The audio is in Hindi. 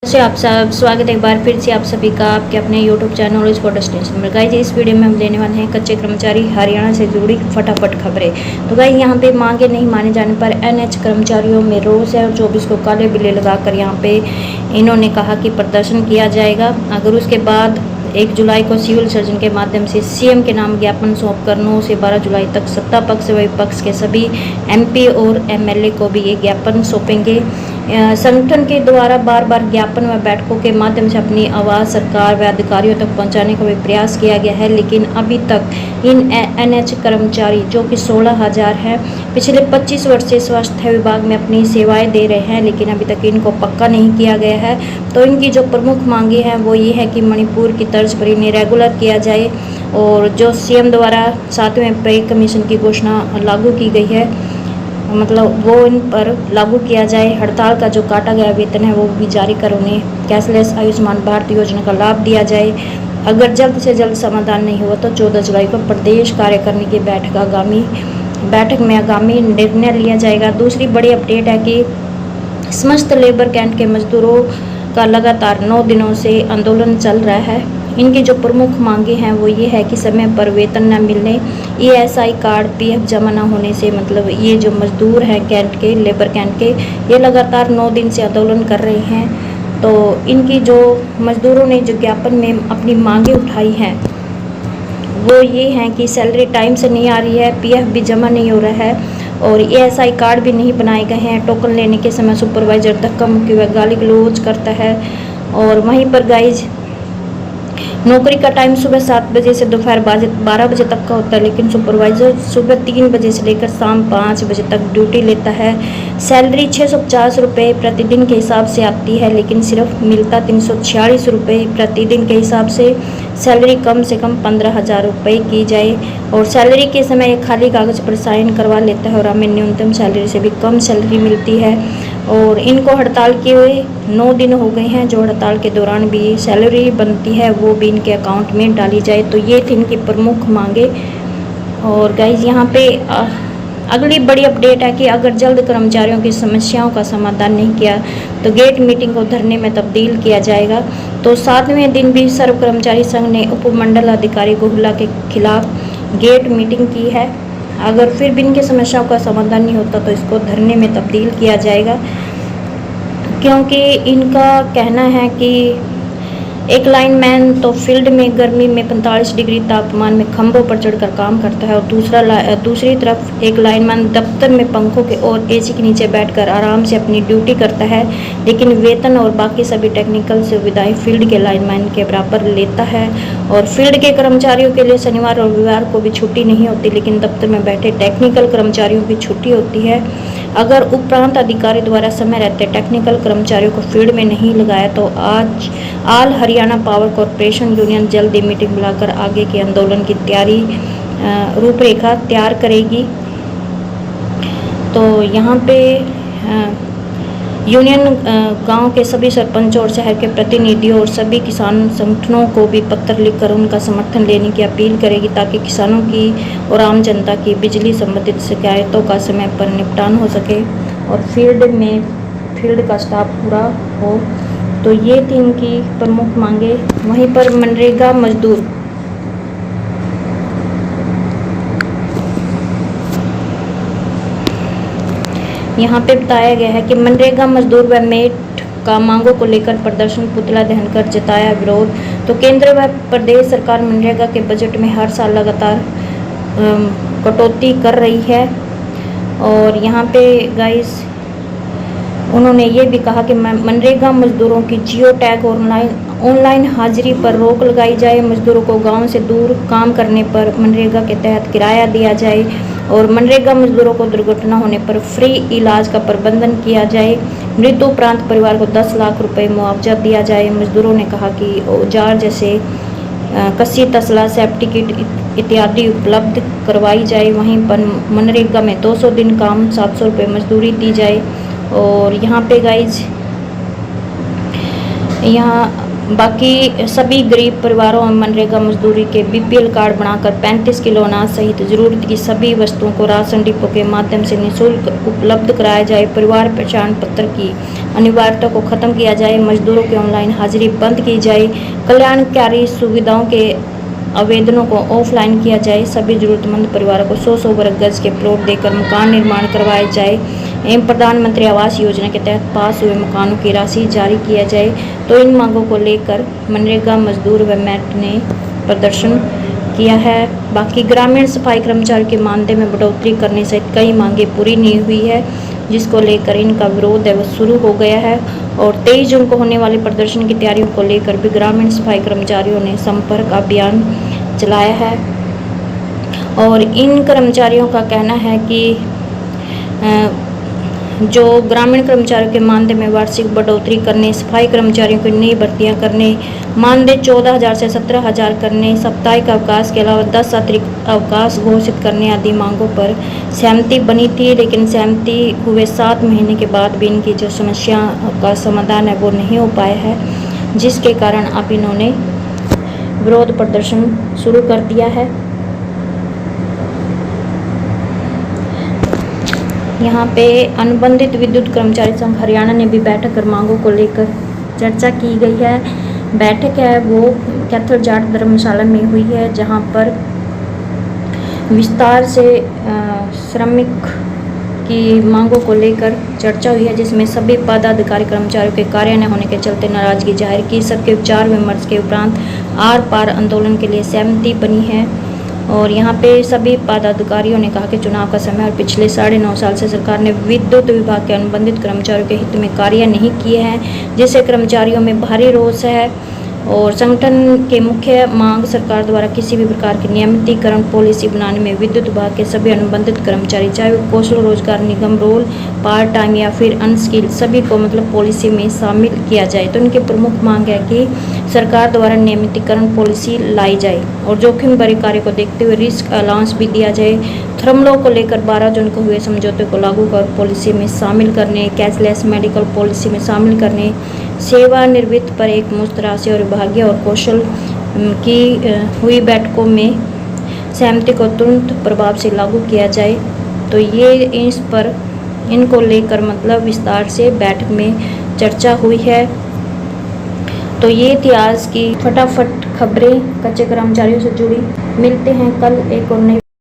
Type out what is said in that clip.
से आप सब स्वागत है एक बार फिर से आप सभी का आपके अपने YouTube channel knowledge for destination में। गाइस इस वीडियो में हम लेने वाले हैं कच्चे कर्मचारी हरियाणा से जुड़ी फटाफट खबरें। तो गाइस यहाँ पे मांगे नहीं माने जाने पर NH कर्मचारियों में रोष है और 24 को काले बिल्ले लगाकर यहाँ पे इन्होंने कहा कि प्रदर्शन किया जाएगा। अगर उसके बाद 1 जुलाई को सिविल सर्जन के माध्यम से CM के नाम ज्ञापन सौंपकर 9 से 12 जुलाई तक सत्ता पक्ष व विपक्ष के सभी MP और MLA को भी ये ज्ञापन सौंपेंगे। संगठन के द्वारा बार बार ज्ञापन व बैठकों के माध्यम से अपनी आवाज़ सरकार व अधिकारियों तक पहुंचाने का भी प्रयास किया गया है, लेकिन अभी तक इन NH कर्मचारी जो कि 16,000 हैं पिछले 25 वर्ष से स्वास्थ्य विभाग में अपनी सेवाएं दे रहे हैं, लेकिन अभी तक इनको पक्का नहीं किया गया है। तो इनकी जो प्रमुख मांगे हैं वो ये है कि मणिपुर की तर्ज पर इन्हें रेगुलर किया जाए और जो CM द्वारा 7वें पे कमीशन की घोषणा लागू की गई है मतलब वो इन पर लागू किया जाए। हड़ताल का जो काटा गया वेतन है वो भी जारी कर उन्हें कैशलेस आयुष्मान भारत योजना का लाभ दिया जाए। अगर जल्द से जल्द समाधान नहीं हुआ तो 14 जुलाई को प्रदेश कार्यकारिणी की बैठक में आगामी निर्णय लिया जाएगा। दूसरी बड़ी अपडेट है कि समस्त लेबर कैंप के मजदूरों का लगातार 9 दिनों से आंदोलन चल रहा है। इनकी जो प्रमुख मांगे हैं वो ये है कि समय पर वेतन न मिलने, ESI कार्ड PF जमा न होने से मतलब ये जो मजदूर हैं कैंट के लेबर कैंट के ये लगातार 9 दिन से आंदोलन कर रहे हैं। तो इनकी जो मजदूरों ने जो ज्ञापन में अपनी मांगे उठाई हैं वो ये हैं कि सैलरी टाइम से नहीं आ रही है, PF भी जमा नहीं हो रहा है और ESI कार्ड भी नहीं बनाए गए हैं। टोकन लेने के समय सुपरवाइजर धक्का मुक्की व गाली गलौज करता है और वहीं पर गाइज नौकरी का टाइम सुबह 7 बजे से दोपहर 12 बजे तक का होता है, लेकिन सुपरवाइजर सुबह 3 बजे से लेकर शाम 5 बजे तक ड्यूटी लेता है। सैलरी 650 रुपये प्रतिदिन के हिसाब से आती है, लेकिन सिर्फ मिलता 346 रुपये प्रतिदिन के हिसाब से। सैलरी कम से कम 15,000 रुपये की जाए और सैलरी के समय ये खाली कागज़ पर साइन करवा लेता है और हमें न्यूनतम सैलरी से भी कम सैलरी मिलती है। और इनको हड़ताल किए हुए 9 दिन हो गए हैं। जो हड़ताल के दौरान भी सैलरी बनती है वो भी इनके अकाउंट में डाली जाए। तो ये थी इनकी प्रमुख मांगे। और गाइज यहाँ पे अगली बड़ी अपडेट है कि अगर जल्द कर्मचारियों की समस्याओं का समाधान नहीं किया तो गेट मीटिंग को धरने में तब्दील किया जाएगा। तो 7वें दिन भी सर्व कर्मचारी संघ ने उपमंडल अधिकारी गोहुला के खिलाफ गेट मीटिंग की है। अगर फिर भी इनकी समस्याओं का समाधान नहीं होता तो इसको धरने में तब्दील किया जाएगा, क्योंकि इनका कहना है कि एक लाइनमैन तो फील्ड में गर्मी में 45 डिग्री तापमान में खंभों पर चढ़कर काम करता है और दूसरी तरफ एक लाइनमैन दफ्तर में पंखों के और AC के नीचे बैठकर आराम से अपनी ड्यूटी करता है, लेकिन वेतन और बाकी सभी टेक्निकल सुविधाएं फील्ड के लाइनमैन के बराबर लेता है। और फील्ड के कर्मचारियों के लिए शनिवार और रविवार को भी छुट्टी नहीं होती, लेकिन दफ्तर में बैठे टेक्निकल कर्मचारियों की छुट्टी होती है। अगर उपरांत अधिकारी द्वारा समय रहते टेक्निकल कर्मचारियों को फील्ड में नहीं लगाया तो आज all Haryana power corporation union जल्द ही मीटिंग बुलाकर आगे के आंदोलन की रूपरेखा तैयार करेगी। तो यहाँ पे यूनियन गांव के सभी सरपंचों और शहर के प्रतिनिधियों और सभी किसान संगठनों को भी पत्र लिखकर उनका समर्थन लेने की अपील करेगी, ताकि किसानों की और आम जनता की बिजली संबंधित शिकायतों का समय पर निपटान हो सके और फील्ड का स्टाफ पूरा हो। तो ये थी इनकी प्रमुख मांगे। वहीं पर मनरेगा मजदूर यहाँ पे बताया गया है कि मनरेगा मजदूर व मेट का मांगों को लेकर प्रदर्शन पुतला दहन कर जताया विरोध। तो केंद्र व प्रदेश सरकार मनरेगा के बजट में हर साल लगातार कटौती कर रही है। और यहाँ पे गाइस उन्होंने ये भी कहा कि मनरेगा मजदूरों की जियो टैग ऑनलाइन हाजिरी पर रोक लगाई जाए, मजदूरों को गांव से दूर काम करने पर मनरेगा के तहत किराया दिया जाए और मनरेगा मजदूरों को दुर्घटना होने पर फ्री इलाज का प्रबंधन किया जाए। मृत्यु उपरांत परिवार को 10 लाख रुपए मुआवजा दिया जाए। मजदूरों ने कहा कि औजार जैसे कस्सी तसला सेफ्टी किट इत्यादि उपलब्ध करवाई जाए। वहीं पर मनरेगा में 200 दिन काम 700 रुपये मजदूरी दी जाए। और यहाँ पे गाइज यहाँ बाकी सभी गरीब परिवारों में मनरेगा मजदूरी के बीपीएल कार्ड बनाकर 35 किलो अनाज सहित जरूरत की सभी वस्तुओं को राशन डिपो के माध्यम से निःशुल्क उपलब्ध कराया जाए। परिवार पहचान पत्र की अनिवार्यता को खत्म किया जाए। मजदूरों की ऑनलाइन हाजिरी बंद की जाए। कल्याणकारी सुविधाओं के आवेदनों को ऑफलाइन किया जाए। सभी जरूरतमंद परिवारों को 100 वर्ग गज के प्लॉट देकर मकान निर्माण करवाया जाए एवं प्रधानमंत्री आवास योजना के तहत पास हुए मकानों की राशि जारी किया जाए। तो इन मांगों को लेकर मनरेगा मजदूर व मैट ने प्रदर्शन किया है। बाकी ग्रामीण सफाई कर्मचारी के मानदेय में बढ़ोतरी करने सहित कई मांगे पूरी नहीं हुई है, जिसको लेकर इनका विरोध है वो शुरू हो गया है। और 23 जून को होने वाले प्रदर्शन की तैयारियों को लेकर भी ग्रामीण सफाई कर्मचारियों ने संपर्क अभियान चलाया है। और इन कर्मचारियों का कहना है कि जो ग्रामीण कर्मचारियों के मानदेय में वार्षिक बढ़ोतरी करने, सफाई कर्मचारियों की नई भर्तियां करने, मानदेय 14,000 से 17,000 करने, साप्ताहिक अवकाश के अलावा 10 अतिरिक्त अवकाश घोषित करने आदि मांगों पर सहमति बनी थी। लेकिन सहमति हुए 7 महीने के बाद भी इनकी जो समस्या का समाधान है वो नहीं हो पाया है, जिसके कारण अब इन्होंने विरोध प्रदर्शन शुरू कर दिया है। यहाँ पे अनुबंधित विद्युत कर्मचारी संघ हरियाणा ने भी बैठक कर मांगों को लेकर चर्चा की गई है। बैठक है वो कैथल जाट धर्मशाला में हुई है, जहाँ पर विस्तार से श्रमिक की मांगों को लेकर चर्चा हुई है, जिसमें सभी पदाधिकारी कर्मचारियों के कार्य न होने के चलते नाराजगी जाहिर की। सबके विचार विमर्श के उपरांत आर पार आंदोलन के लिए सहमति बनी है। और यहाँ पे सभी पदाधिकारियों ने कहा कि चुनाव का समय और पिछले 9.5 साल से सरकार ने विद्युत विभाग के अनुबंधित कर्मचारियों के हित में कार्य नहीं किए हैं, जिससे कर्मचारियों में भारी रोष है। और संगठन के मुख्य मांग सरकार द्वारा किसी भी प्रकार की नियमितीकरण पॉलिसी बनाने में विद्युत विभाग के सभी अनुबंधित कर्मचारी, चाहे वो कौशल रोजगार निगम रोल, पार्ट टाइम या फिर अनस्किल्ड, सभी को मतलब पॉलिसी में शामिल किया जाए। तो इनकी प्रमुख मांग है कि सरकार द्वारा नियमितीकरण पॉलिसी लाई जाए और जोखिम भरे कार्य को देखते हुए रिस्क अलाउंस भी दिया जाए। थर्मलों को लेकर 12 जून को हुए समझौते को लागू कर पॉलिसी में शामिल करने, कैशलेस मेडिकल पॉलिसी में शामिल करने, सेवानिवृत्त पर एक मुश्त राशि और विभागीय और कौशल की हुई बैठकों में सहमति को तुरंत प्रभाव से लागू किया जाए। तो ये इस पर इनको लेकर मतलब विस्तार से बैठक में चर्चा हुई है। तो ये थी आज की फटाफट खबरें कच्चे कर्मचारियों से जुड़ी। मिलते हैं कल एक और नई